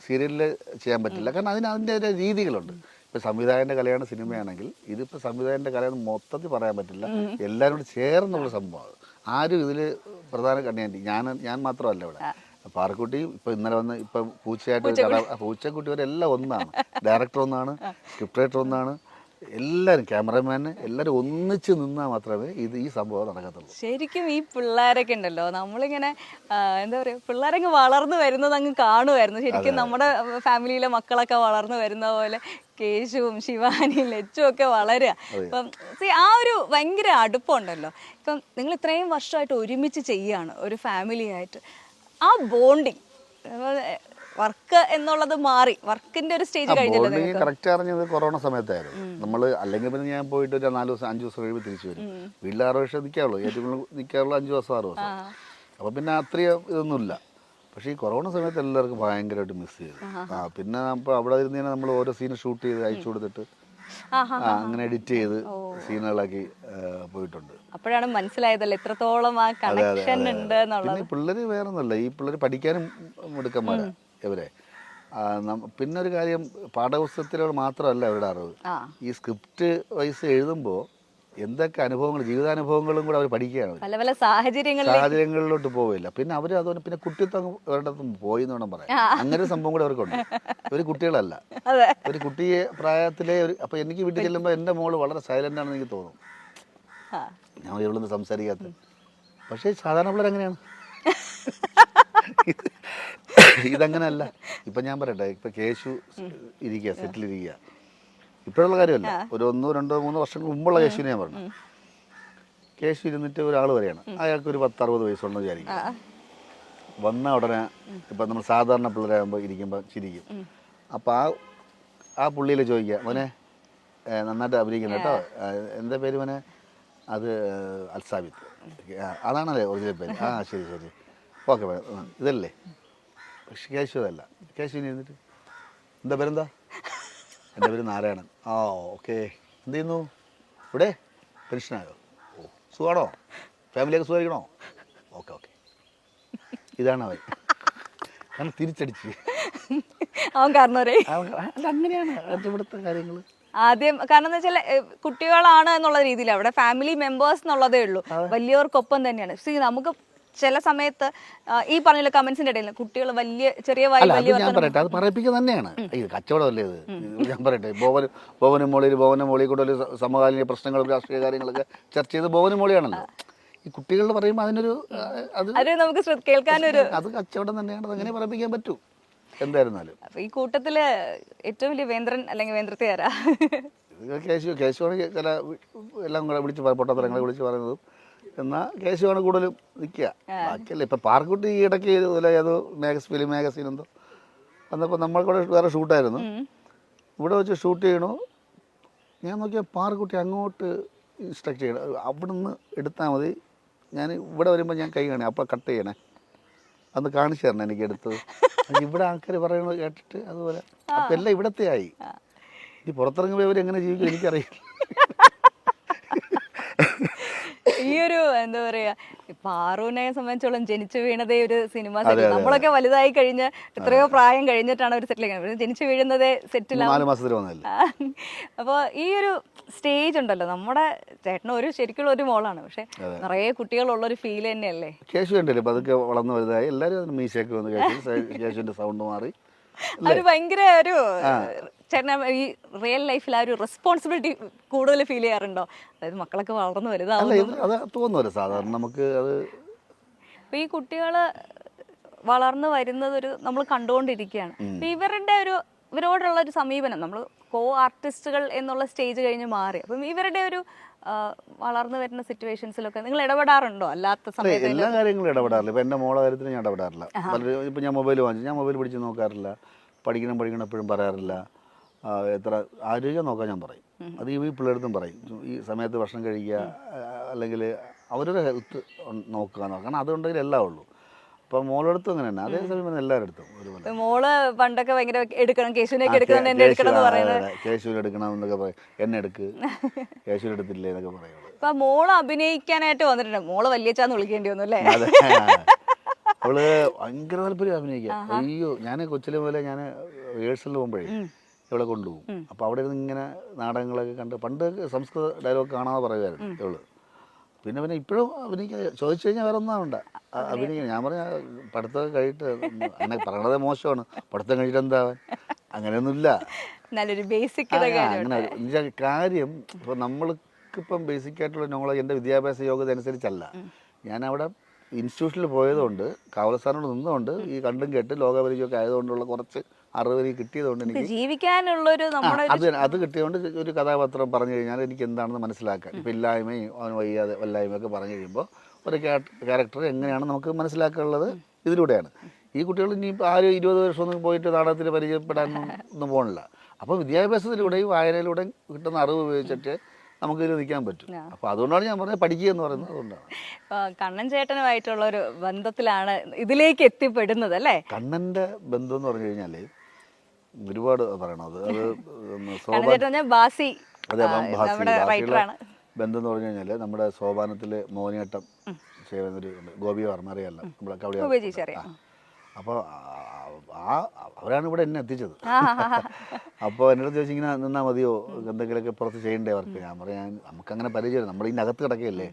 സീരിയലിൽ ചെയ്യാൻ പറ്റില്ല. കാരണം അതിൻ്റെ ഒരു രീതികളുണ്ട്. ഇപ്പം സംവിധായകൻ്റെ കലയാണ് സിനിമയാണെങ്കിൽ ഇതിപ്പോൾ സംവിധായകൻ്റെ കലയെന്ന് മൊത്തത്തിൽ പറയാൻ പറ്റില്ല. എല്ലാവരും കൂടി ചേർന്നുള്ള സംഭവമാണ്. ആരും ഇതിൽ പ്രധാന കണ്ണിയാൻറ്റി ഞാൻ മാത്രമല്ല ഇവിടെ. പാറക്കുട്ടിയും ഇപ്പം ഇന്നലെ വന്ന് ഇപ്പം പൂച്ചക്കുട്ടി വരെല്ലാം ഒന്നാണ്. ഡയറക്ടർ ഒന്നാണ്, സ്ക്രിപ്റ്റ് റൈറ്റർ ഒന്നാണ്, എല്ലാവരും ക്യാമറമാന് എല്ലാവരും ഒന്നിച്ച് നിന്നാൽ മാത്രമേ ഈ സംഭവം നടക്കത്തുള്ളൂ. ശരിക്കും ഈ പിള്ളേരൊക്കെ ഉണ്ടല്ലോ, നമ്മളിങ്ങനെ എന്താ പറയുക, പിള്ളേരൊക്കെ വളർന്നു വരുന്നത് അങ്ങ് കാണുമായിരുന്നു. ശരിക്കും നമ്മുടെ ഫാമിലിയിലെ മക്കളൊക്കെ വളർന്നു വരുന്ന പോലെ കേശുവും ശിവാനിയും ലച്ചും ഒക്കെ വളരുക. ഇപ്പം ആ ഒരു ഭയങ്കര അടുപ്പമുണ്ടല്ലോ. ഇപ്പം നിങ്ങൾ ഇത്രയും വർഷമായിട്ട് ഒരുമിച്ച് ചെയ്യുകയാണ് ഒരു ഫാമിലി ആയിട്ട്. ആ ബോണ്ടിങ് വർക്ക് എന്നുള്ളത് മാറി, വർക്കിന്റെ ഒരു സ്റ്റേജ് കഴിഞ്ഞല്ലോ. കറക്റ്റ് അറിഞ്ഞത് കൊറോണ സമയത്തായിരുന്നു. നമ്മൾ അല്ലെങ്കിൽ പിന്നെ ഞാൻ പോയിട്ട് ഒരു 4 ദിവസം 5 ദിവസം കഴിയുമ്പോൾ തിരിച്ചു വരും. വീട്ടിൽ 6 വർഷം നിൽക്കാറുള്ളൂ, ഏറ്റവും കൂടുതൽ നിൽക്കാറുള്ളൂ 5 ദിവസം 6 ദിവസം. അപ്പോൾ പിന്നെ അത്രയും ഇതൊന്നുമില്ല. പക്ഷേ ഈ കൊറോണ സമയത്ത് എല്ലാവർക്കും ഭയങ്കരമായിട്ട് മിസ് ചെയ്തു. പിന്നെ അപ്പോൾ അവിടെ ഇരുന്ന് നമ്മൾ ഓരോ സീൻ ഷൂട്ട് ചെയ്ത് അയച്ചു കൊടുത്തിട്ട് അങ്ങനെ എഡിറ്റ് ചെയ്ത് സീനുകളാക്കി പോയിട്ടുണ്ട്. അപ്പോഴാണ് മനസ്സിലായതല്ലേ എത്രത്തോളം ആ കണക്ഷൻ ഉണ്ട് എന്നുള്ളത്. പിന്നെ പിള്ളേർ വേറെ ഒന്നുമല്ല, ഈ പിള്ളേർ പഠിക്കാനും എടുക്കന്മാരാ ഇവരെ. പിന്നെ ഒരു കാര്യം, പാഠപുസ്തകത്തിലൂടെ മാത്രമല്ല അവരുടെ അറിവ്. ഈ സ്ക്രിപ്റ്റ് വൈസ് എഴുതുമ്പോൾ എന്തൊക്കെ അനുഭവങ്ങൾ, ജീവിതാനുഭവങ്ങളും കൂടെ അവർ പഠിക്കുകയാണ്. പല പല സാഹചര്യങ്ങളിലോട്ട് പോവില്ല. പിന്നെ അവർ അതുകൊണ്ട് പിന്നെ കുട്ടിത്വം അവരുടെ പോയി എന്ന് വേണം പറയാം. അങ്ങനെ ഒരു സംഭവം കൂടെ അവർക്കുണ്ട്. ഒരു കുട്ടികളല്ല, ഒരു കുട്ടിയെ പ്രായത്തിലെ ഒരു. അപ്പൊ എനിക്ക് വീട്ടിൽ ചെല്ലുമ്പോൾ എൻ്റെ മോള് വളരെ സൈലന്റ് ആണെന്ന് എനിക്ക് തോന്നും. ഞാൻ ഇവളൊന്നും സംസാരിക്കാത്ത. പക്ഷേ സാധാരണ പിള്ളേർ അങ്ങനെയാണ്. ഇതങ്ങനെയല്ല. ഇപ്പം ഞാൻ പറയട്ടെ, ഇപ്പം കേശു ഇരിക്കുക, സെറ്റിലിരിക്കുക, ഇപ്പോഴുള്ള കാര്യമല്ല, ഒരു 1, 2, 3 വർഷങ്ങൾ മുമ്പുള്ള കേശുവിനെ ഞാൻ പറഞ്ഞു. കേശു ഇരുന്നിട്ട് ഒരാൾ വരെയാണ്, അയാൾക്ക് ഒരു 10-60 വയസ്സുണ്ടെന്ന് വിചാരിക്കും. വന്ന ഉടനെ ഇപ്പം നമ്മൾ സാധാരണ പിള്ളേരാകുമ്പോൾ ഇരിക്കുമ്പോൾ ചിരിക്കും. അപ്പം ആ പുള്ളിയിൽ ചോദിക്കുക, മോനെ നന്നായിട്ട് അഭിനയിക്കണം കേട്ടോ, എന്താ പേര് മോനെ? അത് അൽസാബിത്ത്. അതാണല്ലേ ഒറിജിനൽ പേര്? ശരി ശരി, ഓക്കെ ഇതല്ലേ. പക്ഷെ കേശു അതല്ല. കേശുവിന് ഇരുന്നിട്ട് എന്താ പേരെന്താ? എൻ്റെ പേര് നാരായണൻ. ഓക്കെ, എന്ത് ചെയ്യുന്നു ഇവിടെ? പെൻഷനായോ? സുഖമാണോ? ഫാമിലിയൊക്കെ സുഖമായിരിക്കണോ? Okay okay. ഇതാണ് അവൻ. കാരണം തിരിച്ചടിച്ച് അവൻ കാരണവരെ അല്ല, അങ്ങനെയാണ് ഇവിടുത്തെ കാര്യങ്ങൾ. ആദ്യം കാരണം എന്ന് വെച്ചാൽ കുട്ടികളാണ് എന്നുള്ള രീതിയിൽ അവിടെ ഫാമിലി മെമ്പേഴ്സ് എന്നുള്ളതേ ഉള്ളൂ, വലിയവർക്കൊപ്പം തന്നെയാണ്. നമുക്ക് ചില സമയത്ത് ഈ പറഞ്ഞ കമന്റ്സിന്റെ ഇടയിൽ കുട്ടികൾ ചെറിയ ഞാൻ പറയട്ടെ, അത് പറയിപ്പിക്കുക തന്നെയാണ്. കച്ചവടമല്ലേ ഇത്? ഞാൻ പറയട്ടെ, ബോവനും മോളിൽ കൂടെ ഒരു സമകാലീന പ്രശ്നങ്ങളും രാഷ്ട്രീയ കാര്യങ്ങളൊക്കെ ചർച്ച ചെയ്ത് ബോവനും മോളിയാണല്ലോ. ഈ കുട്ടികളുടെ പറയുമ്പോൾ അതിനൊരു അത് നമുക്ക് കേൾക്കാനൊരു അത് കച്ചവടം തന്നെയാണ്. അതങ്ങനെ പറയിപ്പിക്കാൻ പറ്റൂ എന്തായിരുന്നാലും. ഈ കൂട്ടത്തില് ഏറ്റവും വലിയ വേന്ദ്രൻ അല്ലെങ്കിൽ വേന്ദ്രത്തെ ആരാ? കേശുവാണ് ചില എല്ലാം കൂടെ വിളിച്ച് പൊട്ടത്തരങ്ങളെ വിളിച്ച് പറയുന്നതും. എന്നാൽ കേശുവാണ് കൂടുതലും നിൽക്കുക. ബാക്കിയല്ല. ഇപ്പം പാർക്കുട്ടി ഈ ഇടയ്ക്ക് ഏതോ ഫിലിം മാഗസീൻ എന്തോ വന്നപ്പോൾ നമ്മൾക്കൂടെ വേറെ ഷൂട്ടായിരുന്നു. ഇവിടെ വെച്ച് ഷൂട്ട് ചെയ്യണോ, ഞാൻ നോക്കിയാൽ പാർക്കുട്ടി അങ്ങോട്ട് ഇൻസ്ട്രക്ട് ചെയ്യണം, അവിടെ നിന്ന് എടുത്താൽ മതി, ഞാൻ ഇവിടെ വരുമ്പോൾ ഞാൻ കൈ കാണി, അപ്പോൾ കട്ട് ചെയ്യണേ, അന്ന് കാണിച്ചു തരണം എനിക്ക് എടുത്തത്. ഇവിടെ ആൾക്കാർ പറയണത് കേട്ടിട്ട് അതുപോലെ അപ്പം എല്ലാം ഇവിടത്തെ ആയി. ഈ പുറത്തിറങ്ങുമ്പോൾ ഇവർ എങ്ങനെ ജീവിക്കും എനിക്കറിയില്ല. ഈ ഒരു എന്താ പറയാ, പാറുവിനെ സംബന്ധിച്ചോളം ജനിച്ചു വീണതേ ഒരു സിനിമ സെറ്റ്. നമ്മളൊക്കെ വലുതായി കഴിഞ്ഞ് എത്രയോ പ്രായം കഴിഞ്ഞിട്ടാണ് ഒരു സെറ്റിൽ ജനിച്ചു വീഴുന്നതേ സെറ്റിലാണ്. അപ്പോൾ ഈ ഒരു സ്റ്റേജ് ഉണ്ടല്ലോ, നമ്മുടെ ചേട്ടന് ശരിക്കുള്ള ഒരു മോളാണ്, പക്ഷെ നിറയെ കുട്ടികളുള്ളൊരു ഫീൽ തന്നെയല്ലേ. കേശു ഉണ്ടല്ലോ, അതൊക്കെ വളർന്നു വലുതായി, എല്ലാവരും മീശയൊക്കെ വന്ന് കേശുവിന്റെ സൗണ്ട് മാറി. ഒരു ഭയങ്കര ഒരു ചേട്ടന ഈ റിയൽ ലൈഫിൽ ആ ഒരു റെസ്പോൺസിബിലിറ്റി കൂടുതൽ ഫീൽ ചെയ്യാറുണ്ടോ? അതായത് മക്കളൊക്കെ വളർന്നു തോന്നുമല്ലോ സാധാരണ നമുക്ക് അത്. അപ്പൊ ഈ കുട്ടികള് വളർന്നു വരുന്നത് നമ്മൾ കണ്ടുകൊണ്ടിരിക്കുകയാണ്. ഇവരോടുള്ള ഒരു സമീപനം, നമ്മൾ കോ ആർട്ടിസ്റ്റുകൾ എന്നുള്ള സ്റ്റേജ് കഴിഞ്ഞ് മാറി. അപ്പം ഇവരുടെ ഒരു വളർന്നു വരുന്ന സിറ്റുവേഷൻസിലൊക്കെ നിങ്ങൾ ഇടപെടാറുണ്ടോ? അല്ലാത്ത സമയത്ത് എല്ലാ കാര്യങ്ങളും ഇടപെടാറില്ല. ഇപ്പം എൻ്റെ മോളെ കാര്യത്തിൽ ഞാൻ ഇടപെടാറില്ല. ഇപ്പം ഞാൻ മൊബൈൽ വാങ്ങിച്ചു, ഞാൻ മൊബൈൽ പിടിച്ച് നോക്കാറില്ല. പഠിക്കണം എപ്പോഴും പറയാറില്ല. എത്ര ആരോഗ്യം നോക്കാൻ ഞാൻ പറയും. അത് ഈ പിള്ളേർക്കും പറയും, ഈ സമയത്ത് ഭക്ഷണം കഴിക്കുക, അല്ലെങ്കിൽ അവരുടെ ഹെൽത്ത് നോക്കുക. കാരണം അതുകൊണ്ടെങ്കിൽ എല്ലാം ഉള്ളൂ. അപ്പം മോളെടുത്തും അങ്ങനെ തന്നെ, അതേസമയം എല്ലാവരും എടുത്തും ഒരുപോലെ. മോള് പണ്ടൊക്കെ ഭയങ്കര എടുക്കണം, കേശുവിനൊക്കെ എടുക്കണം കേശുവിന് എടുക്കണം എന്നൊക്കെ പറയും. എന്നെ എടുക്ക്, കേശുവിന് എടുത്തില്ലേ എന്നൊക്കെ പറയുള്ളൂ. ഇപ്പൊ മോള് അഭിനയിക്കാനായിട്ട് വന്നിട്ടുണ്ട്. മോള് വല്യച്ചാന്ന് വിളിക്കേണ്ടി വന്നു അല്ലേ? അവള് ഭയങ്കര താല്പര്യം അഭിനയിക്കാൻ. അയ്യോ, ഞാൻ കൊച്ചിലെ പോലെ ഞാൻ റിഹേഴ്സലിൽ പോകുമ്പോഴേ ഇവളെ കൊണ്ടുപോകും. അപ്പോൾ അവിടെ ഇരുന്ന് ഇങ്ങനെ നാടകങ്ങളൊക്കെ കണ്ട് പണ്ട് സംസ്കൃത ഡയലോഗ് കാണാതെ പറയുമായിരുന്നു ഇവള്. പിന്നെ ഇപ്പോഴും അഭിനയിക്കാൻ ചോദിച്ചു കഴിഞ്ഞാൽ വേറെ ഒന്നും വേണ്ട, അഭിനയിക്കാൻ. ഞാൻ പറഞ്ഞ പഠിത്തമൊക്കെ കഴിയിട്ട് അങ്ങനെ പറയണത് മോശമാണ്, പഠിത്തം കഴിച്ചിട്ട് എന്താവാൻ, അങ്ങനെയൊന്നുമില്ല. നല്ലൊരു ബേസിക് അങ്ങനെ കാര്യം. ഇപ്പോൾ നമ്മൾക്കിപ്പം ബേസിക് ആയിട്ടുള്ള നോളജ് എൻ്റെ വിദ്യാഭ്യാസ യോഗ്യത അനുസരിച്ചല്ല. ഞാൻ അവിടെ ഇൻസ്റ്റിറ്റ്യൂഷനിൽ പോയതുകൊണ്ട് കാവലസ്ഥാനോട് നിന്നുകൊണ്ട് ഈ കണ്ടും കേട്ട് ലോകപരിചയമൊക്കെ ആയതുകൊണ്ടുള്ള കുറച്ച് അറിവ് എനിക്ക് കിട്ടിയതുകൊണ്ട് എനിക്ക് ജീവിക്കാനുള്ളൊരു അത് കിട്ടിയതുകൊണ്ട് ഒരു കഥാപാത്രം പറഞ്ഞു കഴിഞ്ഞാൽ എനിക്ക് എന്താണെന്ന് മനസ്സിലാക്കാം. ഇപ്പം ഇല്ലായ്മയും അവന് വയ്യാതെ വല്ലായ്മയൊക്കെ പറഞ്ഞു കഴിയുമ്പോൾ ഒരു ക്യാരക്ടർ എങ്ങനെയാണ് നമുക്ക് മനസ്സിലാക്കാനുള്ളത് ഇതിലൂടെയാണ്. ഈ കുട്ടികൾ ഇനി ആരും 20 വർഷമൊന്നും പോയിട്ട് നാടകത്തിൽ പരിചയപ്പെടാനൊന്നും പോകണില്ല. അപ്പോൾ വിദ്യാഭ്യാസത്തിലൂടെയും വായനയിലൂടെയും കിട്ടുന്ന അറിവ് ഉപയോഗിച്ചിട്ട് നമുക്ക് ഇതിൽ നിൽക്കാൻ പറ്റും. അപ്പോൾ അതുകൊണ്ടാണ് ഞാൻ പറഞ്ഞത് പഠിക്കുക എന്ന് പറയുന്നത്. അതുകൊണ്ടാണ് കണ്ണൻ ചേട്ടനുമായിട്ടുള്ള ഒരു ബന്ധത്തിലാണ് ഇതിലേക്ക് എത്തിപ്പെടുന്നത് അല്ലേ? കണ്ണൻ്റെ ബന്ധം എന്ന് പറഞ്ഞു കഴിഞ്ഞാൽ ഒരുപാട് പറയണത്. ബാസി ബന്ധം എന്ന് പറഞ്ഞു കഴിഞ്ഞാൽ നമ്മുടെ സോപാനത്തിൽ മോഹിനിയാട്ടം ചെയ്യുന്നൊരു ഗോപി വർമ്മ അറിയാമല്ലോ, നമ്മുടെ കവടി. അപ്പോൾ അവരാണ് ഇവിടെ എന്നെ എത്തിച്ചത്. അപ്പോൾ എന്നോട് ചോദിച്ചു ഇങ്ങനെ നിന്നാൽ മതിയോ, എന്തെങ്കിലുമൊക്കെ പുറത്ത് ചെയ്യണ്ടേ അവർക്ക്. ഞാൻ പറയാൻ നമുക്കങ്ങനെ പരിചയം, നമ്മൾ ഇതിനകത്ത് കിടക്കുകയല്ലേ.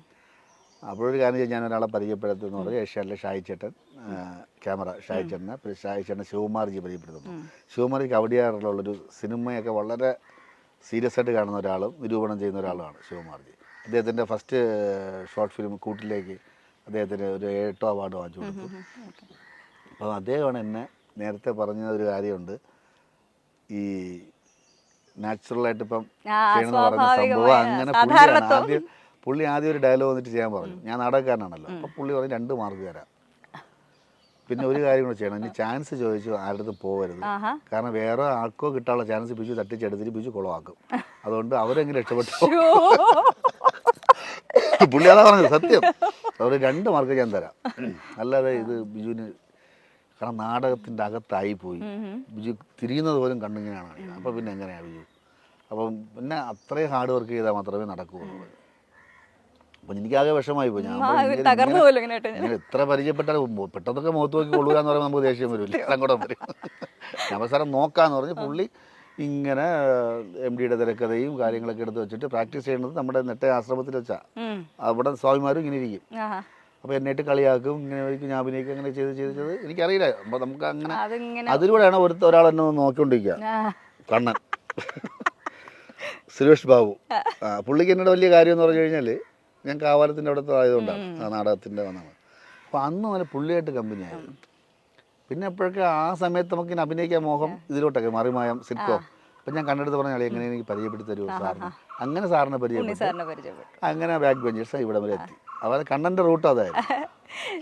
അപ്പോഴൊരു കാര്യം ചെയ്ത് ഞാൻ ഒരാളെ പരിചയപ്പെടുത്തുന്നു പറഞ്ഞാൽ ഏഷ്യാനിലെ ഷായി ചേട്ടൻ ക്യാമറ, ഷായി ചേട്ടനെ, പിന്നെ ഷായി ചേട്ടനെ ശിവകുമാർജി പരിചയപ്പെടുത്തുന്നു. ശിവകുമാർജിക്ക് കവടിയാറുള്ളൊരു സിനിമയൊക്കെ വളരെ സീരിയസ് ആയിട്ട് കാണുന്ന ഒരാളും നിരൂപണം ചെയ്യുന്ന ഒരാളുമാണ് ശിവകുമാർജി. അദ്ദേഹത്തിൻ്റെ ഫസ്റ്റ് ഷോർട്ട് ഫിലിം കൂട്ടിലേക്ക് അദ്ദേഹത്തിന് ഒരു 8 അവാർഡ് വാങ്ങിച്ചു കൊടുത്തു. അപ്പോൾ അദ്ദേഹമാണ് എന്നെ നേരത്തെ പറഞ്ഞ ഒരു കാര്യമുണ്ട്, ഈ നാച്ചുറലായിട്ട് ഇപ്പം ചെയ്യണമെന്ന് പറഞ്ഞ സംഭവം. അങ്ങനെ പുള്ളി ആദ്യം ഒരു ഡയലോഗ് വന്നിട്ട് ചെയ്യാൻ പറഞ്ഞു. ഞാൻ നാടകക്കാരനാണല്ലോ. അപ്പോൾ പുള്ളി പറഞ്ഞു 2 മാർക്ക് തരാം, പിന്നെ ഒരു കാര്യം കൂടെ ചെയ്യണം, ഇനി ചാൻസ് ചോദിച്ചു ആരുടെ അടുത്ത് പോകരുത്, കാരണം വേറെ ആൾക്കോ കിട്ടാനുള്ള ചാൻസ് പിച്ചു തട്ടിച്ചെടുത്തിട്ട് പിച്ചു കുളമാക്കും, അതുകൊണ്ട് അവരെങ്ങനെ രക്ഷപ്പെട്ടു. പുള്ളി അതാ പറഞ്ഞത്, സത്യം. അതുകൊണ്ട് 2 മാർക്ക് ഞാൻ തരാം, അല്ലാതെ ഇത് ബിജുവിന്, കാരണം നാടകത്തിൻ്റെ അകത്തായി പോയി ബിജു തിരിയുന്നത് പോലും കണ്ടിങ്ങനെയാണ്. അപ്പോൾ പിന്നെ എങ്ങനെയാണ് ബിജു? അപ്പം പിന്നെ അത്രയും ഹാർഡ് വർക്ക് ചെയ്താൽ മാത്രമേ നടക്കൂ എന്നുള്ളത്. അപ്പം എനിക്കാകെ വിഷമായി പോയി. ഞാൻ എത്ര പരിചയപ്പെട്ടാലും പെട്ടെന്നൊക്കെ മുഖത്ത് നോക്കി കൊള്ളുക എന്ന് പറയുമ്പോൾ നമുക്ക് ദേഷ്യം വരില്ല, സങ്കടം വരും. ഞാൻ അവസാനം നോക്കാന്ന് പറഞ്ഞ് പുള്ളി ഇങ്ങനെ MD-യുടെ തിരക്കഥയും കാര്യങ്ങളൊക്കെ എടുത്ത് വെച്ചിട്ട് പ്രാക്ടീസ് ചെയ്യുന്നത് നമ്മുടെ നെട്ട ആശ്രമത്തിൽ വെച്ചാൽ അവിടെ സ്വാമിമാരും ഇങ്ങനെ ഇരിക്കും. അപ്പോൾ എന്നിട്ട് കളിയാക്കും, ഇങ്ങനെ ഞാൻ അഭിനയിക്കും, അങ്ങനെ ചെയ്ത് എനിക്കറിയില്ല. അപ്പോൾ നമുക്ക് അങ്ങനെ അതിലൂടെയാണ് ഒരാൾ എന്നെ നോക്കിക്കൊണ്ടിരിക്കുക. കണ്ണൻ സുരേഷ് ബാബു, പുള്ളിക്ക് എന്നോട് വലിയ കാര്യം എന്ന് പറഞ്ഞു കഴിഞ്ഞാൽ ഞാൻ കാവാലത്തിൻ്റെ അവിടുത്തെ ആയതുകൊണ്ടാണ് ആ നാടകത്തിൻ്റെ വന്നത്. അപ്പോൾ അന്ന് നല്ല പുള്ളിയായിട്ട് കമ്പനിയായിരുന്നു. പിന്നെ എപ്പോഴൊക്കെ ആ സമയത്ത് നമുക്ക് ഇങ്ങനെ അഭിനയിക്കാൻ മോഹം ഇതിലോട്ടൊക്കെ മറിമായം സിറ്റ്കോം. അപ്പം ഞാൻ കണ്ടെടുത്ത് പറഞ്ഞാൽ എങ്ങനെ എനിക്ക് പരിചയപ്പെടുത്തി തരുമോ സാറിന്, അങ്ങനെ സാറിനെ പരിചയപ്പെട്ടു. അങ്ങനെ ബാക്ക് ബെഞ്ചേഴ്സ് ഇവിടെ വരെ എത്തി. അതായത് കണ്ണൻ്റെ റൂട്ട് അതായിരുന്നു.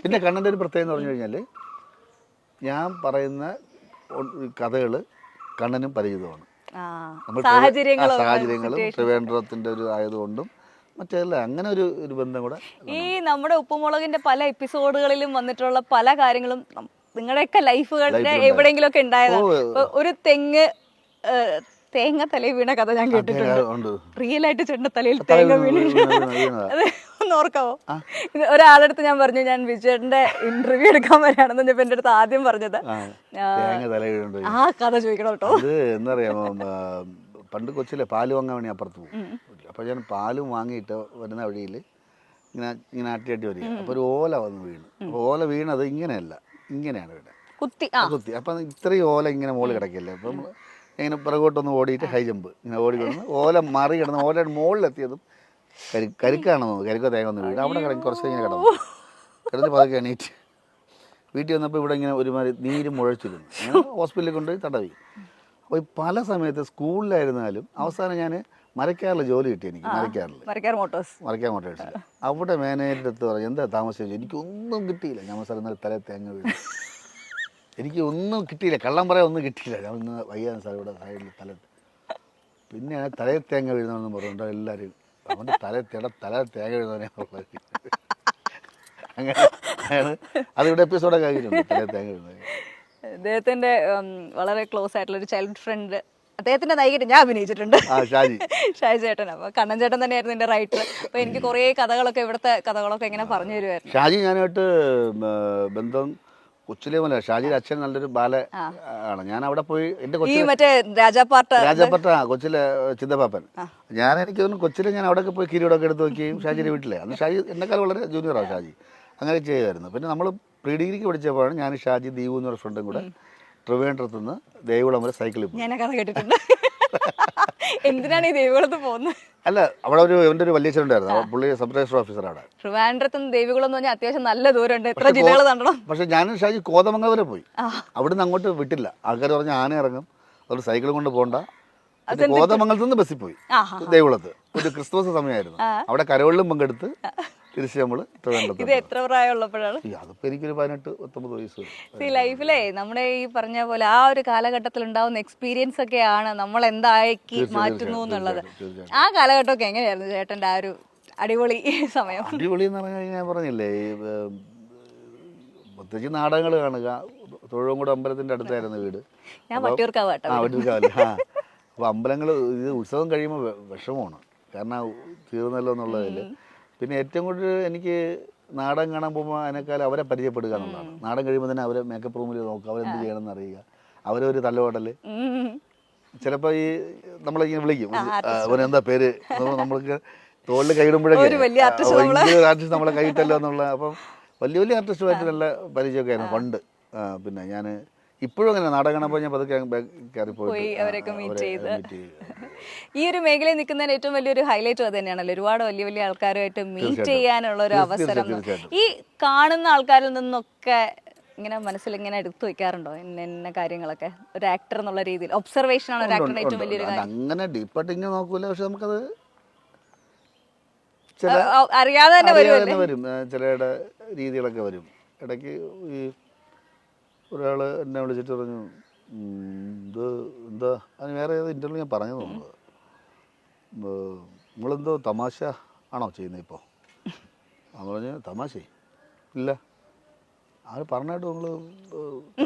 പിന്നെ കണ്ണൻ്റെ ഒരു പ്രത്യേകത എന്ന് പറഞ്ഞു കഴിഞ്ഞാൽ ഞാൻ പറയുന്ന കഥകൾ കണ്ണനും പരിചിതമാണ്. സാഹചര്യങ്ങളും ട്രിവാൻഡ്രത്തിൻ്റെ ഒരു ആയതുകൊണ്ടും മറ്റേല്ല, അങ്ങനെ ഒരു ബന്ധം കൂടെ. ഈ നമ്മുടെ ഉപ്പുമുളകിന്റെ പല എപ്പിസോഡുകളിലും വന്നിട്ടുള്ള പല കാര്യങ്ങളും നിങ്ങളുടെയൊക്കെ ലൈഫുകളുടെ എവിടെയെങ്കിലും ഒക്കെ ഉണ്ടായതാണ്. ഒരു തേങ്ങ തലയിൽ വീണ കഥ ഞാൻ കേട്ടിട്ടുണ്ട്. റിയൽ ആയിട്ട് ചേട്ടന്റെ തലയിൽ തേങ്ങ വീണ ഒന്ന് ഓർക്കാവോ? ഒരാളടുത്ത് ഞാൻ പറഞ്ഞു, ഞാൻ വിജയന്റെ ഇന്റർവ്യൂ എടുക്കാൻ വരാണെന്ന് പറഞ്ഞപ്പോ എന്റെ അടുത്ത് ആദ്യം പറഞ്ഞത് ആ കഥ ചോദിക്കണം കേട്ടോ. എന്താ പറയാ, പണ്ട് കൊച്ചിലെ പാല് വാങ്ങാൻ വേണ്ടി അപ്പുറത്ത് പോകും. അപ്പോൾ ഞാൻ പാലും വാങ്ങിയിട്ട് വരുന്ന വഴിയിൽ ഇങ്ങനെ ആട്ടി വരിക. അപ്പോൾ ഒരു ഓല വന്ന് വീണു. അപ്പോൾ ഓല വീണത് ഇങ്ങനെയല്ല, ഇങ്ങനെയാണ് വീണത്, കുത്തി. അപ്പം ഇത്രയും ഓല ഇങ്ങനെ മുകളിൽ കിടക്കില്ലേ. അപ്പം ഇങ്ങനെ പിറകോട്ടൊന്ന് ഓടിയിട്ട് ഹൈ ജമ്പ് ഇങ്ങനെ ഓടിക്കിടന്ന് ഓല മറി കിടന്ന് ഓലയുടെ മുകളിലെത്തിയതും കരിക്കാണെന്ന് തോന്നുന്നു, കരിക്കോ തേങ്ങ ഒന്ന് വീണ് അവിടെ കിടന്ന് കുറച്ച് ഇങ്ങനെ കിടന്ന് പതുക്കെ എണീറ്റ് വീട്ടിൽ വന്നപ്പോൾ ഇവിടെ ഇങ്ങനെ ഒരുമാതിരി നീര് മുഴച്ചിരുന്നു. അങ്ങനെ ഹോസ്പിറ്റലിൽ കൊണ്ടുപോയി തടവി. അപ്പോൾ പല സമയത്ത് സ്കൂളിലായിരുന്നാലും അവസാനം ഞാൻ മരക്കാറിൽ ജോലി കിട്ടി എനിക്ക്. മരക്കാർ മോട്ടോഴ്സിൽ അവിടെ മാനേജറിൻ്റെ അടുത്ത് പറഞ്ഞു എന്താ താമസിച്ചു, എനിക്കൊന്നും കിട്ടിയില്ല. ഞാൻ സാർ ഇന്നലെ തലേ തേങ്ങ വീണു, എനിക്ക് ഒന്നും കിട്ടിയില്ല, കള്ളം പറയാൻ ഒന്നും കിട്ടിയില്ല. ഞാൻ ഇന്ന് വയ്യാതെ സാർ ഇവിടെ സൈഡിൽ പിന്നെ തലേ തേങ്ങ വീഴുന്നതെന്ന് പറഞ്ഞുകൊണ്ട് എല്ലാവരും അവൻ്റെ തലേ തേങ്ങ വീഴുന്നവനെ അങ്ങനെ അതിവിടെ എപ്പിസോഡൊക്കെ ആക്കിയിട്ടുണ്ട്, തലേ തേങ്ങ വീഴുന്നത്. അദ്ദേഹത്തിന്റെ വളരെ ക്ലോസ് ആയിട്ടുള്ള ഒരു ചൈൽഡ് ഫ്രണ്ട്, അദ്ദേഹത്തിന്റെ നായികയായിട്ട് ഞാൻ അഭിനയിച്ചിട്ടുണ്ട്, ഷാജി ചേട്ടൻ. അപ്പൊ കണ്ണൻ ചേട്ടൻ തന്നെയായിരുന്നു എന്റെ റൈറ്റർ. അപ്പൊ എനിക്ക് കുറെ കഥകളൊക്കെ ഇവിടുത്തെ കഥകളൊക്കെ ഇങ്ങനെ പറഞ്ഞു തരുമായിരുന്നു. ഷാജി ഞാനായിട്ട് ബന്ധം കൊച്ചിലെ മുതലേ ഷാജിയുടെ അച്ഛൻ നല്ലൊരു ബാല ആണ്. ഞാൻ അവിടെ പോയി എൻ്റെ ഈ കൊച്ചിലെ മറ്റേ രാജാപ്പട്ട കൊച്ചിലെ ചിന്തപ്പാപ്പൻ. എനിക്ക് തോന്നുന്നു കൊച്ചിലെ ഞാൻ അവിടെയൊക്കെ പോയി കിരീടമൊക്കെ എടുത്ത് നോക്കുകയും ഷാജിയുടെ വീട്ടിലെ അന്ന് ഷാജി എന്നെക്കാൾ വളരെ ജൂനിയറാണ് ഷാജി. അങ്ങനെ ചെയ്യുമായിരുന്നു. പിന്നെ നമ്മൾ പ്രീ ഡിഗ്രിക്ക് പഠിച്ചപ്പോഴാണ് ഞാൻ ഷാജി ദീപു എന്നൊരു ഫ്രണ്ടും കൂടെ ട്രിവേൻഡ്രത്ത് നിന്ന് ദേവികുളം വരെ സൈക്കിളിൽ പോയി. ഞാൻ കഥ കേട്ടിട്ടുണ്ട്. എന്തിനാണ് ഈ ദേവികുളത്ത് പോകുന്നത്? അല്ല, അവിടെ എൻ്റെ ഒരു വലിയ ഉണ്ടായിരുന്നു. പുള്ളി സബ് രജിസ്റ്റർ ഓഫീസറാണ്. ട്രിവാൻഡ്രത്ത് നിന്ന് ദേവികുളം എന്ന് പറഞ്ഞാൽ അത്യാവശ്യം നല്ല ദൂരമുണ്ട്. എത്ര ജില്ലകൾ തണ്ടണം. പക്ഷെ ഞാനും ഷാജി കോതമംഗലം വരെ പോയി. അവിടുന്ന് അങ്ങോട്ട് വിട്ടില്ല. ആൾക്കാർ പറഞ്ഞ ആന ഇറങ്ങും, ഒരു സൈക്കിളും കൊണ്ട് പോകണ്ട. കോതമംഗലത്ത് നിന്ന് ബസ്സിൽ പോയി ദേവികുളത്ത്. ഒരു ക്രിസ്തുമസ് സമയമായിരുന്നു. അവിടെ കരോളിലും പങ്കെടുത്ത് തിരിച്ച് നമ്മൾ ഇത് എത്ര പ്രായമുള്ളപ്പോഴാണ്? അതിപ്പോ എനിക്കൊരു 18-19 വയസ്സ്. ലൈഫിലെ നമ്മുടെ ഈ പറഞ്ഞ പോലെ ആ ഒരു കാലഘട്ടത്തിൽ ഉണ്ടാവുന്ന എക്സ്പീരിയൻസ് ഒക്കെയാണ് നമ്മൾ എന്താക്കി മാറ്റുന്നു എന്നുള്ളത്. ആ കാലഘട്ടമൊക്കെ എങ്ങനെയായിരുന്നു ചേട്ടൻ്റെ ആ ഒരു അടിപൊളി സമയം? അടിപൊളി എന്ന് പറഞ്ഞു കഴിഞ്ഞാൽ ഞാൻ പറഞ്ഞില്ലേ, ഈ പ്രത്യേകിച്ച് നാടകങ്ങൾ കാണുക. തൊഴുവങ്കോട് അമ്പലത്തിന്റെ അടുത്തായിരുന്നു വീട്. ഞാൻ വട്ടിയൂർക്കാവട്ടെ. വട്ടിയൂർക്കാവല്ലേ. അപ്പോൾ അമ്പലങ്ങൾ ഇത് ഉത്സവം കഴിയുമ്പോൾ വിഷമമാണ്, കാരണം തീർന്നല്ലോ എന്നുള്ളതിൽ. പിന്നെ ഏറ്റവും കൂടുതൽ എനിക്ക് നാടകം കാണാൻ പോകുമ്പോൾ അതിനേക്കാൾ അവരെ പരിചയപ്പെടുക എന്നുള്ളതാണ്. നാടകം കഴിയുമ്പോൾ തന്നെ അവരെ മേക്കപ്പ് റൂമിൽ നോക്കുക, അവരെന്ത് ചെയ്യണമെന്ന് അറിയുക, അവരൊരു തലവോടൽ. ചിലപ്പോൾ ഈ നമ്മളിങ്ങനെ വിളിക്കും, അവനെന്താ പേര്, നമ്മൾക്ക് തോളിൽ കൈയിടുമ്പോഴേക്കും ആർട്ടിസ്റ്റ് നമ്മളെ കൈയിട്ടല്ലോ എന്നുള്ള. അപ്പം വലിയ വലിയ ആർട്ടിസ്റ്റുമായിട്ട് നല്ല പരിചയമൊക്കെ ആയിരുന്നു പണ്ട്. പിന്നെ ഞാൻ ഇപ്പോഴും അങ്ങനെ നാടകം കാണുമ്പോൾ ഞാൻ പതുക്കെ കയറിപ്പോയി അവരൊക്കെ മീറ്റ് ചെയ്ത്. ഈ ഒരു മേഖലയിൽ നിൽക്കുന്നതിന് ഏറ്റവും വലിയൊരു ഹൈലൈറ്റും അത് തന്നെയാണല്ലോ, ഒരുപാട് വലിയ വലിയ ആൾക്കാരുമായിട്ട് മീറ്റ് ചെയ്യാനുള്ള ഒരു അവസരം. ഈ കാണുന്ന ആൾക്കാരിൽ നിന്നൊക്കെ ഇങ്ങനെ മനസ്സിൽ ഇങ്ങനെ എടുത്തു വെക്കാറുണ്ടോ ഇന്ന കാര്യങ്ങളൊക്കെ? ഒരു ആക്ടർ എന്നുള്ള രീതിയിൽ ഒബ്സർവേഷൻ ആണ് ഒരു ആക്ടറിന്റെ ഏറ്റവും വലിയൊരു കാര്യം. അങ്ങനെ ഡീപ്പായിട്ട് ഇങ്ങനെ നോക്കൂല, പക്ഷെ നമുക്കത് അറിയാതെ തന്നെ വരും. ചിലയുടെ രീതികളൊക്കെ വരും. ഇടയ്ക്ക് ഈ ഒരാൾ എന്നെ വിളിച്ചിട്ട് പറഞ്ഞു, ഇത് എന്താ അതിന് വേറെ ഏത് ഇൻ്റർവ്യൂ ഞാൻ പറഞ്ഞു തോന്നുന്നത്, നിങ്ങളെന്തോ തമാശ ആണോ ചെയ്യുന്നത് ഇപ്പോൾ? ഞാൻ പറഞ്ഞു തമാശ ഇല്ല, അവർ പറഞ്ഞിട്ട് നിങ്ങൾ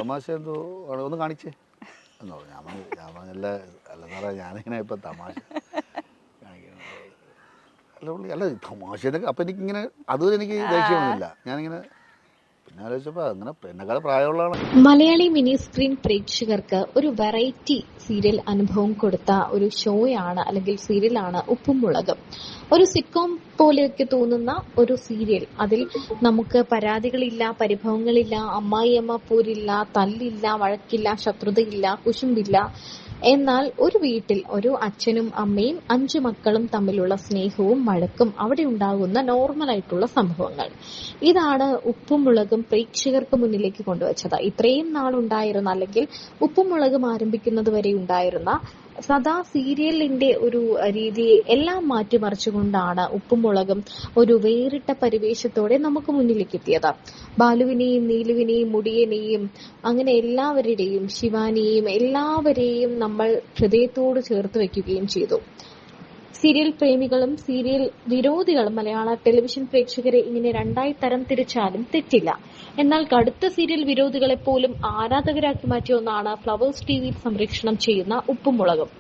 തമാശ എന്തോ ആണ്, ഒന്ന് കാണിച്ചേ എന്ന് പറഞ്ഞു. ഞാൻ പറഞ്ഞല്ല, അല്ല സാറേ ഞാനിങ്ങനെ ഇപ്പം തമാശ കാണിക്കുന്നത് അല്ല തമാശ എന്നൊക്കെ. അപ്പം എനിക്കിങ്ങനെ അതും എനിക്ക് ദേഷ്യമൊന്നുമില്ല. ഞാനിങ്ങനെ മലയാളി മിനി സ്ക്രീൻ പ്രേക്ഷകർക്ക് ഒരു വെറൈറ്റി സീരിയൽ അനുഭവം കൊടുത്ത ഒരു ഷോയാണ് അല്ലെങ്കിൽ സീരിയലാണ് ഉപ്പും മുളകും. ഒരു സിറ്റ്കോം പോലെയൊക്കെ തോന്നുന്ന ഒരു സീരിയൽ. അതിൽ നമുക്ക് പരാതികളില്ല, പരിഭവങ്ങളില്ല, അമ്മായിയമ്മ പോരില്ല, തല്ലില്ല, വഴക്കില്ല, ശത്രുതയില്ല, കുശുമ്പില്ല. എന്നാൽ ഒരു വീട്ടിൽ ഒരു അച്ഛനും അമ്മയും 5 മക്കളും തമ്മിലുള്ള സ്നേഹവും വഴക്കും അവിടെ ഉണ്ടാകുന്ന നോർമലായിട്ടുള്ള സംഭവങ്ങൾ. ഇതാണ് ഉപ്പും മുളകും പ്രേക്ഷകർക്ക് മുന്നിലേക്ക് കൊണ്ടുവച്ചത്. ഇത്രയും നാളുണ്ടായിരുന്ന അല്ലെങ്കിൽ ഉപ്പും മുളകും ആരംഭിക്കുന്നത് വരെ ഉണ്ടായിരുന്ന സദാ സീരിയലിന്റെ ഒരു രീതിയെ എല്ലാം മാറ്റിമറിച്ചുകൊണ്ടാണ് ഉപ്പും മുളകും ഒരു വേറിട്ട പരിവേഷത്തോടെ നമുക്ക് മുന്നിലേക്ക് എത്തിയത്. ബാലുവിനെയും നീലുവിനെയും മുടിയനെയും അങ്ങനെ എല്ലാവരുടെയും ശിവാനിയെയും എല്ലാവരെയും നമ്മൾ ഹൃദയത്തോട് ചേർത്ത് വെക്കുകയും ചെയ്തു. സീരിയൽ പ്രേമികളും സീരിയൽ വിരോധികളും മലയാള ടെലിവിഷൻ പ്രേക്ഷകരെ ഇങ്ങനെ രണ്ടായി തരം തിരിച്ചാലും തെറ്റില്ല. എന്നാൽ കടുത്ത സീരിയൽ വിരോധികളെ പോലും ആരാധകരാക്കി മാറ്റിയ ഒന്നാണ് ഫ്ലവേഴ്സ് ടിവിയിൽ സംപ്രേഷണം ചെയ്യുന്ന ഉപ്പും മുളകും.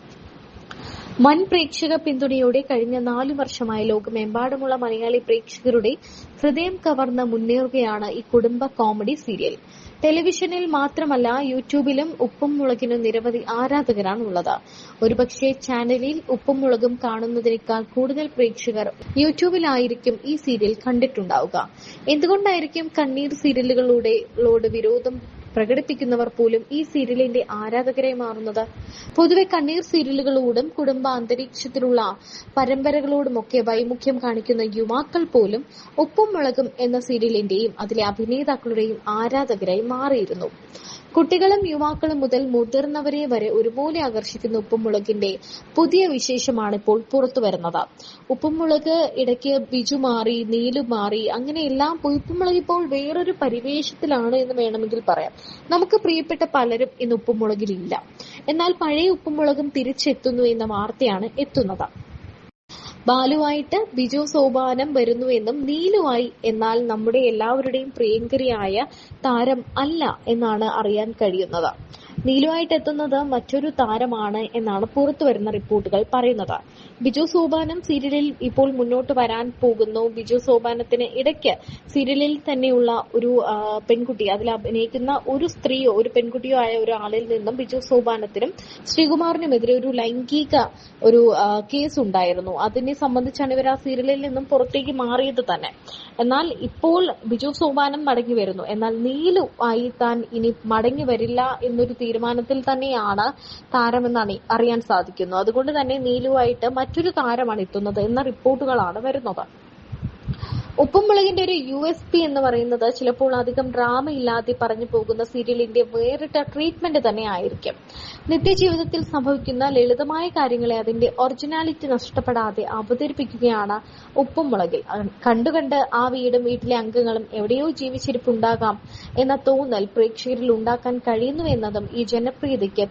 വൻ പ്രേക്ഷക പിന്തുണയോടെ കഴിഞ്ഞ 4 വർഷമായി ലോകമെമ്പാടുമുള്ള മലയാളി പ്രേക്ഷകരുടെ ഹൃദയം കവർന്ന് മുന്നേറുകയാണ് ഈ കുടുംബ കോമഡി സീരിയൽ. ടെലിവിഷനിൽ മാത്രമല്ല യൂട്യൂബിലും ഉപ്പും മുളകിന് നിരവധി ആരാധകരാണുള്ളത്. ഒരുപക്ഷെ ചാനലിൽ ഉപ്പും മുളകും കാണുന്നതിനേക്കാൾ കൂടുതൽ പ്രേക്ഷകർ യൂട്യൂബിലായിരിക്കും ഈ സീരിയൽ കണ്ടിട്ടുണ്ടാവുക. എന്തുകൊണ്ടായിരിക്കും കണ്ണീർ സീരിയലുകളോട് വിരോധം പ്രകടിപ്പിക്കുന്നവർ പോലും ഈ സീരിയലിന്റെ ആരാധകരായി മാറുന്നത്? പൊതുവെ കണ്ണീർ സീരിയലുകളോടും കുടുംബ അന്തരീക്ഷത്തിലുള്ള പരമ്പരകളോടുമൊക്കെ വൈമുഖ്യം കാണിക്കുന്ന യുവാക്കൾ പോലും ഉപ്പും മുളകും എന്ന സീരിയലിന്റെയും അതിലെ അഭിനേതാക്കളുടെയും ആരാധകരായി മാറിയിരുന്നു. കുട്ടികളും യുവാക്കളും മുതൽ മുതിർന്നവരെ വരെ ഒരുപോലെ ആകർഷിക്കുന്ന ഉപ്പും മുളകിന്റെ പുതിയ വിശേഷമാണ് ഇപ്പോൾ പുറത്തു വരുന്നത്. ഉപ്പും മുളക് ഇടയ്ക്ക് ബിജു മാറി, നീലു മാറി, അങ്ങനെ എല്ലാം ഉപ്പും മുളക് ഇപ്പോൾ വേറൊരു പരിവേഷത്തിലാണ് എന്ന് വേണമെങ്കിൽ പറയാം. നമുക്ക് പ്രിയപ്പെട്ട പലരും ഇന്ന് ഉപ്പും മുളകിലില്ല. എന്നാൽ പഴയ ഉപ്പും മുളകും തിരിച്ചെത്തുന്നു എന്ന വാർത്തയാണ് എത്തുന്നത്. ബാലുവായിട്ട് ബിജു സോപാനം വരുന്നുവെന്നും നീലുവായി എന്നാൽ നമ്മുടെ എല്ലാവരുടെയും പ്രിയങ്കരിയായ താരം അല്ല എന്നാണ് അറിയാൻ കഴിയുന്നത്. നീലുവായിട്ട് എത്തുന്നത് മറ്റൊരു താരമാണ് എന്നാണ് പുറത്തുവരുന്ന റിപ്പോർട്ടുകൾ പറയുന്നത്. ബിജു സോപാനം സീരിയലിൽ ഇപ്പോൾ മുന്നോട്ട് വരാൻ പോകുന്നു. ബിജു സോപാനത്തിന് ഇടയ്ക്ക് സീരിയലിൽ തന്നെയുള്ള ഒരു പെൺകുട്ടി, അതിൽ അഭിനയിക്കുന്ന ഒരു സ്ത്രീയോ ഒരു പെൺകുട്ടിയോ ആയ ഒരാളിൽ നിന്നും ബിജു സോപാനത്തിനും ശ്രീകുമാറിനുമെതിരെ ഒരു ലൈംഗിക ഒരു കേസ് ഉണ്ടായിരുന്നു. അതിനെ സംബന്ധിച്ചാണ് ഇവർ ആ സീരിയലിൽ നിന്നും പുറത്തേക്ക് മാറിയത് തന്നെ. എന്നാൽ ഇപ്പോൾ ബിജു സോപാനം മടങ്ങി വരുന്നു. എന്നാൽ നീലു ആയി താൻ ഇനി മടങ്ങി വരില്ല എന്നൊരു തീരുമാനത്തിൽ തന്നെയാണ് താരമെന്നാണ് അറിയാൻ സാധിക്കുന്നു. അതുകൊണ്ട് തന്നെ നീലുവായിട്ട് മറ്റൊരു താരമാണ് എത്തുന്നത് എന്ന റിപ്പോർട്ടുകളാണ് വരുന്നത്. ഉപ്പുമുളകിന്റെ ഒരു USP എന്ന് പറയുന്നത് ചിലപ്പോൾ അധികം ഡ്രാമ ഇല്ലാതെ പറഞ്ഞു പോകുന്ന സീരിയലിന്റെ വേറിട്ട ട്രീറ്റ്മെന്റ് തന്നെ ആയിരിക്കും. നിത്യജീവിതത്തിൽ സംഭവിക്കുന്ന ലളിതമായ കാര്യങ്ങളെ അതിന്റെ ഒറിജിനാലിറ്റി നഷ്ടപ്പെടാതെ അവതരിപ്പിക്കുകയാണ് ഉപ്പുമുളകിൽ. കണ്ടുകണ്ട് ആ വീടും വീട്ടിലെ അംഗങ്ങളും എവിടെയോ ജീവിച്ചിരിപ്പുണ്ടാകാം എന്ന തോന്നൽ പ്രേക്ഷകരിൽ ഉണ്ടാക്കാൻ കഴിയുന്നു എന്നതും ഈ ജനപ്രിയതയ്ക്ക്